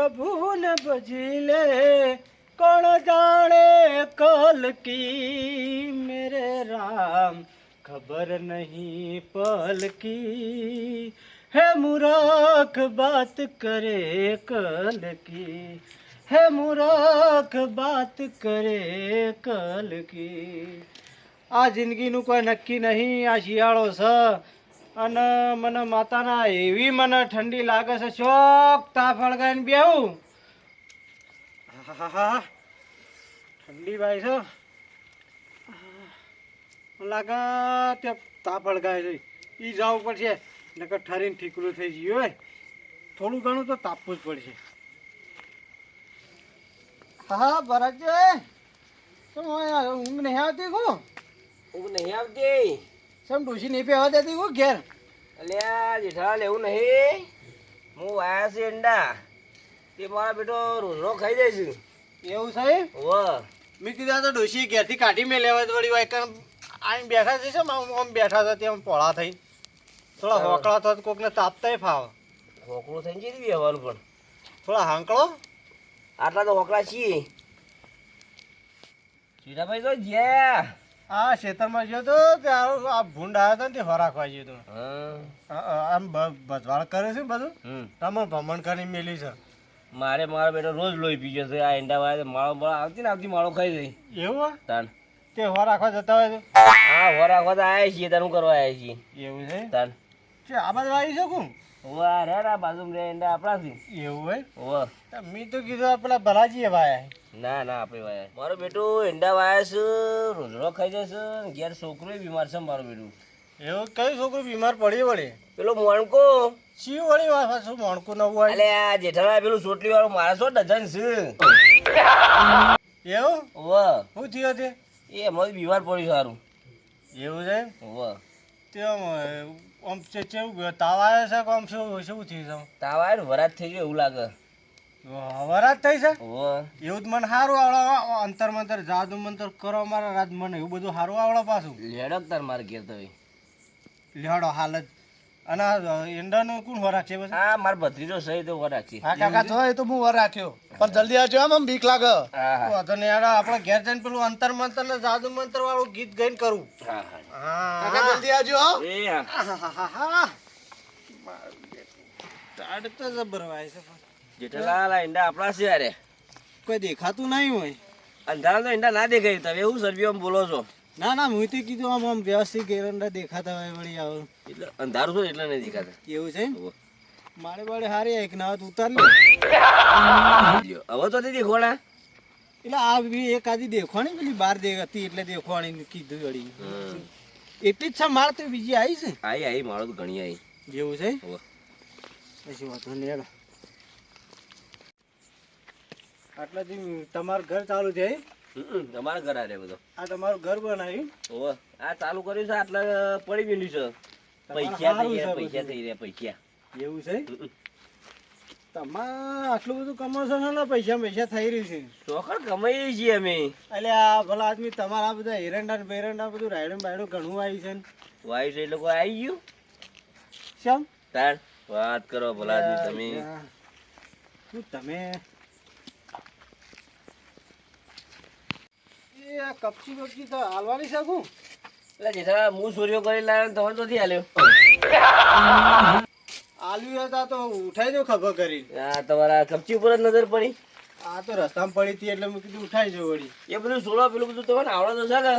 प्रभु ने बजिले कौन जाने कल की मेरे राम खबर नहीं पल की है मूर्ख बात करे कल की है मूर्ख बात करे कल की આ જિંદગીનું કોઈ નક્કી નહીં આ શિયાળો છે અને મને માતાના એવી મને ઠંડી લાગે છે શોખ તાપ હળગાઈને બેહું ઠંડી ભાઈ છે લાગે ત્યાં તાપ હળગાય છે એ જવું પડશે નકર ઠરીને ઠીકરું થઈ ગયું હોય થોડું ઘણું તો તાપવું જ પડશે હા ભરતજી ઊંઘ નહીં આવતી કો ઊંઘ નહીં આવતી સમ ડોશી નહીં પહેવા દેતી કો ઘેર અલ્યા જેઠાલાલ એવું નહીં હું આયા છે ઈંડા તે મારા બેટો રોજનો ખાઈ જાય છે એવું સાહેબ વાહ મેં કીધા તો ડોશી ઘેરથી કાઢી મેં લેવા વળી હોય આમ બેઠા છે આમ બેઠા હતા ત્યાં પોળા થઈ થોડા હોકળા તો કોકને તાપતાય ફાવે હોકળું થઈને જઈ બેહવાનું પણ થોડા હાંકળો આટલા તો હોકળા છીએ સીતાભાઈ તો જ્યાં આ ખેતરમાં ગયો તો ત્યાં આ ભૂંડ આવ્યો હતો ને તે હરાખવા ગયો તો આમ ભજવાળ કરે છે બધું તમે ભમણ કરી મેલી છે મારો બેટો રોજ લોહી પી ગયો છે આ ઈંડા વાળા માળો આવતી ને આવતી માળો ખાઈ જઈ એવું તાન તે હરાખવા જતા હોય હા વરાખવા તો આવ્યા છીએ તારું કરવા આવ્યા છીએ એવું છે તાન આ બાજુ આવી શકું વાહ રે આ બાજુ રે ઈંડા આપણા છે એવું હોય વાહ મેં તો કીધું પેલા ભલાજી ભાઈ ના ના આપણે વાયા મારો બેટો ઈંડા વાયા છે રોજડો ખાઈ જશે ઘેર છોકરો બીમાર છે મારો બેટું એવું કયું છોકરું બીમાર પડી વળે પેલો મોણકો શી વળી શું મોણકું નવું હોય એટલે આ જેઠાલાલ પેલું ચોટલી વાળું મારા 100 ડઝન છે એવું વાહ શું થયું તે એ એમાં બીમાર પડ્યું સારું એવું છે વાહ તે આમ કેવું તાવ આવ્યો છે કે આમ શું શું થયું છે તાવ આવે ને વરાત થઈ ગયો એવું લાગે વરાત થઈ છે વાહ એવું જ મને સારું આવડે અંતર મંતર જાદુ મંતર કરો મારા રાત મને એવું બધું સારું આવડે પાછું લેડક તાર મારે ઘેર તો લેડો હાલ જ અને ઈંડાનું કોણ વર રાખશે પછી હા મારો ભત્રીજો સહી તો વર રાખી હા કાકા જો એ તો હું વર રાખ્યો પણ જલ્દી આવજો આમ બીક લાગે વાંધો નહીં યાર આપણે ઘેર જઈને પેલું અંતર મંતર ને જાદુ મંતર વાળું ગીત ગાઈને કરું હા હા કાકા જલ્દી આવજો હો એ હા ટાડ તો જબર વાય છે જેઠાલાલ આ ઈંડા આપણા છે યાર કોઈ દેખાતું નહીં હોય અંધારા તો ઈંડા ના દેખાય તમે એવું સરબીઓમાં બોલો છો ના ના હું તો કીધું આમ આમ વ્યવસ્થિત એરંડા દેખાતા હોય વળી આવું એટલે અંધારું છે એટલે નહીં દેખાતા એવું છે મારે બાળે હારી એક ના ઉતાર લે હવે તો નથી દેખોણા એટલે આ બી એક આદી દેખવાની પેલી બાર હતી એટલે દેખવાની કીધું વળી એટલી જ છે મારે તો બીજી આવી છે આઈ મારો તો ઘણી આવી જેવું છે પછી વાંધો નહીં આટલાથી તમારું ઘર ચાલુ છે તમારા ઘર આ રે બધો આ તમારું ઘર બનાવ્યું ઓહો આ ચાલુ કર્યું છે આટલા પડી ગયેલું છે પૈસા થઈ રહ્યા પૈસા એવું છે તમારે આટલું બધું કમાશો ને પૈસા પૈસા થઈ રહ્યું છે ચોખડ કમાઈએ છીએ અમે એટલે આ ભલા આદમી તમારા આ બધા એરંડા ને બેરંડા બધું રાયડું બાયડું ઘણું આવી છે વાયુ છે એટલે કોઈ આવી ગયું શેમ તાર વાત કરો ભલા આદમી તમે શું તમે કપચી બપચી તો હાલવાની શકું એટલે જેઠા હું સૂર્યો કરી લાવ્યો તમે તો નથી હાલ્યો આલ્યું હતા તો ઉઠાઈ દો ખબર કરી હા તમારા કપચી ઉપર જ નજર પડી આ તો રસ્તામાં પડી હતી એટલે મેં કીધું ઉઠાઈ જો વળી એ બધું સોળો પેલું બધું તમને આવડે તો છે ને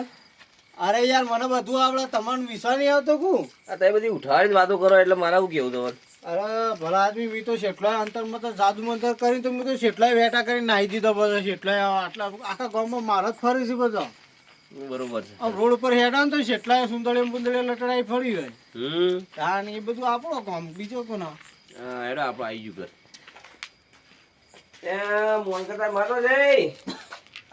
અરે યાર મને બધું આવડે તમને વિશ્વાસ નહીં આવતો કું આ તમે બધી ઉઠાડી વાતો કરો એટલે મારા શું કેવું તમારે અરે ભલા આદમી મેં તો શેટલાય અંતરમાં તો જાદુ મંતર કરીને તો મેં તો શેટલાય વેટા કરીને નાહી દીધો બધો શેટલાય આટલા આખા ગામમાં મારો જ ફરે છે બધો બરોબર છે રોડ ઉપર હેડા ને તો શેટલાય સુંદડી બુંદડી લટડાઈ ફરી હોય હા ને એ બધું આપણો કામ બીજો કોનો હા એડો આપણે આવી ગયું ઘર મોન કરતા મારો જઈ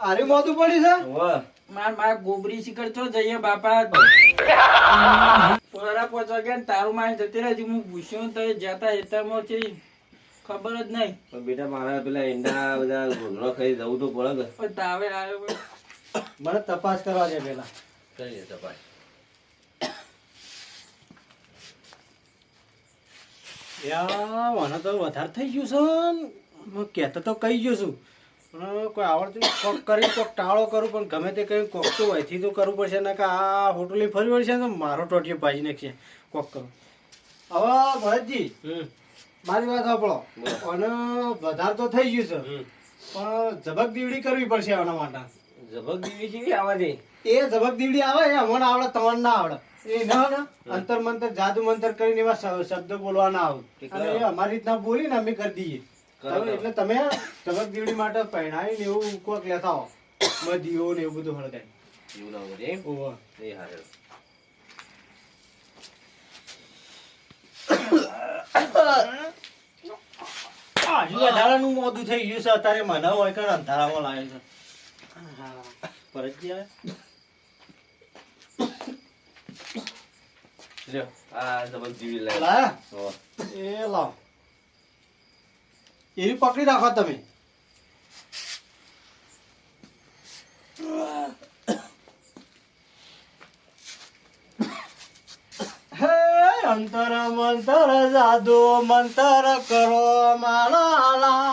આરે મોતું પડી છે વાહ માર ગોબરી શિખર છો જઈએ બાપા પોરા પોચવા ગયા ને તારું માં જતી રહી હું પૂછ્યું તો જતા હેતરમાં છે ખબર જ નહીં પણ બેટા મારા પેલા ઈંડા બધા ઘોંઘળો ખાઈ જવું તો પડે પણ તાવે આવ્યો મને તપાસ કરવા દે પેલા કરી દે તપાસ યા મને તો વધારે થઈ ગયું છે હું કહેતો તો કહી ગયો છું પણ કોઈ આવડતું નહીં. કોક કરી કોક ટાળો કરું પણ ગમે તે કંઈ કોક તો અહીંથી તો કરવું પડશે ને કે આ હોટલી ફરી વળશે તો મારો ટોટિયો ભાજી નાખશે કોક કરું. હવે ભરતજી મારી વાત સાંભળો અને વધારે તો થઈ ગયું છે પણ ઝબક દીવડી કરવી પડશે આના માટે. જબક દીવી કેવી આવા દે એ ઝબક દીવડી આવે એ અમને આવડે તમને ના આવડે એ ના ને અંતર મંતર જાદુ મંતર કરીને એવા શબ્દ બોલવા ના આવે અને એ અમારી રીતના બોલી ને અમે કરી દઈએ. એટલે તમે ઝબક દીવડી માટે પહેણાવી ને એવું કોક લેતા આવો મદીઓ ને એવું બધું હળગાય એવું ના હોય એમ ઓહો. એ હારે હજુ વધારાનું મોડું થઈ ગયું છે અત્યારે મને હોય કે અંધારામાં લાગે છે. પરત આવે લ્યો આ જબક દીવી લાવ લાયા? એ લાવ એવી પકડી રાખો તમે. હે અંતર મંતર જાદુ મંતર કરો માલા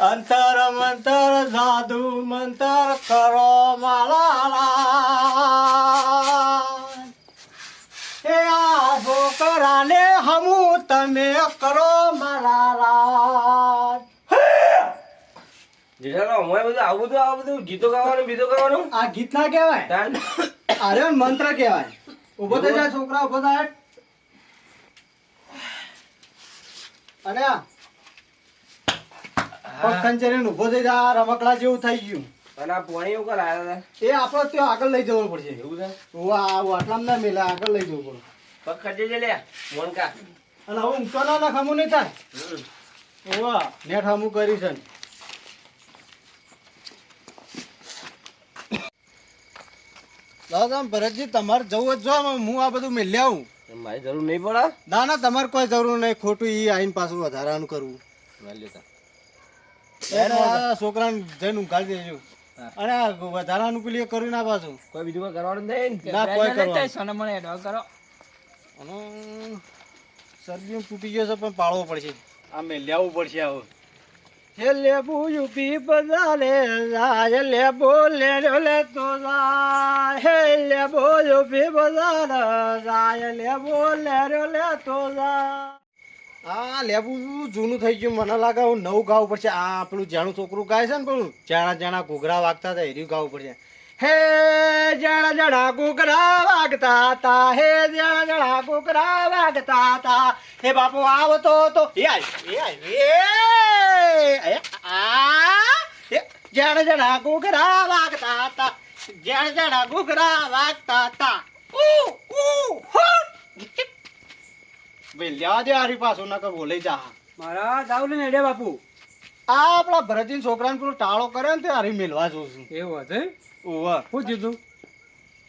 અંતર મંતર જાદુ મંતર કરો માલા એ આ છોકરાને હમું તમે કરો માલા. જેઠાનો અમારે બધું આવું બધું ગીતો ગાવાનું બીતો ગાવાનું આ ગીત ના કહેવાય તાન અરે મંત્ર કહેવાય. ઉભો થઈ જાય છોકરા ઉભો થાય અને આ પગ ખંચરીને ઉભો થઈ જાય આ રમકડા જેવું થઈ ગયું. અને આ પોણી ઉપર આવ્યા હતા એ આપણે ત્યાં આગળ લઈ જવું પડશે. એવું છે વાહ આટલામાં ના મેલે આગળ લઈ જવું પડે. પગ ખર્ચે છે લ્યા મોનકા અને હવે ઊંચો ના નખામું નહીં થાય. વાહ નેટ હમું કરી છે. દાદા ભરતજી તમારે જવું જ જો હું આ બધું મેં આવું. મારી જરૂર નહીં પડે ના ના તમારે કોઈ જરૂર નહીં ખોટું ઈ આઈને પાછું વધારાનું કરવું. ના લેતા આ છોકરાને જઈને ઉઘાડી દેજો અને આ વધારાનું પેલી કર્યું ના પાછું. કોઈ બીજું કોઈ કરવાનું નહીં ને? ના કોઈ કરવાનું. સોનામાં એડવા કરો અને શરદી તૂટી ગયો છે પણ પાળવો પડશે. આ મેં લેવું પડશે હવે. હે લેબુ યુપી બજારે જાય લેબો લેજો લેતો જાય હે લેબો યુપી બજારે જાય લેબો લેજો લેતો જાય. આ લેબુ જૂનું થઈ ગયું મને લાગે હું નવું ગાવું પડશે. આ પેલું જાણું છોકરું ગાય છે ને પેલું જાણા જાણા ઘૂઘરા વાગતા હતા એર્યું ગાવું પડશે. હે જાણા જાણા ઘૂઘરા વાગતા હતા હે જાણા જાણા ઘૂઘરા વાગતા હતા હે બાપુ આવતો તો જાણા જાણા ઘૂઘરા વાગતા હતા જાણા જાણા ઘૂઘરા વાગતા હતા. ભાઈ લેવા દે હારી પાછું ના કર બોલે જા. મારા દાવ ને એડે બાપુ આ આપણા ભરતજી છોકરાને પેલો ટાળો કરે ને તે હારી મેલવા જોઉં છું. એવું હતું ઓવા શું કીધું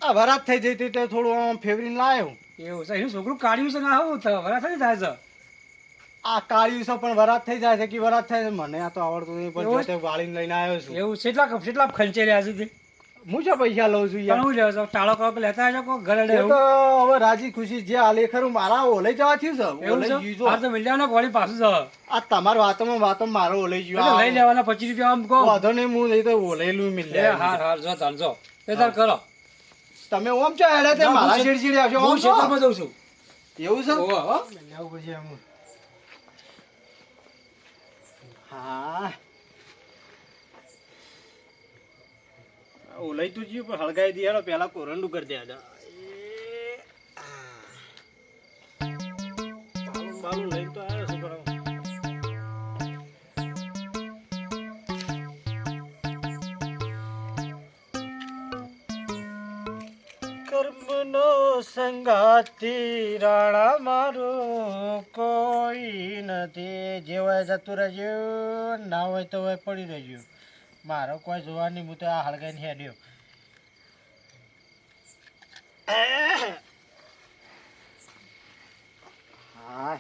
આ વરાત થઈ જઈ હતી તે થોડું આમ ફેવરીને લાયો. એવું છે એનું છોકરું કાઢ્યું છે ને આવું વરા થઈ થાય છે આ કાળ્યું છે પણ વરાત થઈ જાય છે કે વરાત થાય છે મને આ તો આવડતું નહીં પણ એવું? જોતે વાળીને લઈને આવ્યો છું. એવું કેટલા ખંચે રહ્યા છે હું છે પૈસા લઉં છું યાર. હું લેવો છો ટાળો કરો કે લેતા આવજો કોઈ ઘરે એ એવું તો હવે રાજી ખુશી જે હાલે ખરું મારા ઓલે જવા થયું છે. એવું ઓલે છે ગયું છો. આ તો મિલ્યાનો વળી પાછું છે આ તમાર વાતોમાં મારો ઓલે એટલે ગયો લઈ લેવાના 25 રૂપિયા આમ કહો વાંધો નહીં હું નહીં તો ઓલેલું મિલ એ હાર જો તાર જો એ તાર કરો તમે ઓમ છો હેડે તે ના, મારા હું ચીડચીડી આવશે હું ઓમ છો? ક્ષેત્રમાં જઉં છું એવું છે ઓહો, હો. લેવું પડશે એમ. હા ઓલઈ તું જીવ પણ હળગાઈ દે હેડો પેલા કોરંડું કરી દે આજા. બાલું બાલું લઈને તો આવ્યો છું પણ કર્મનો સંગાતી રાણા મારો કોઈ નથી. જે હોય જતું રહેજો ના હોય તો હોય પડી રહેજો. મારો કોઈ જોવાની હું તો આ હળગાઈને હેડ્યો. હા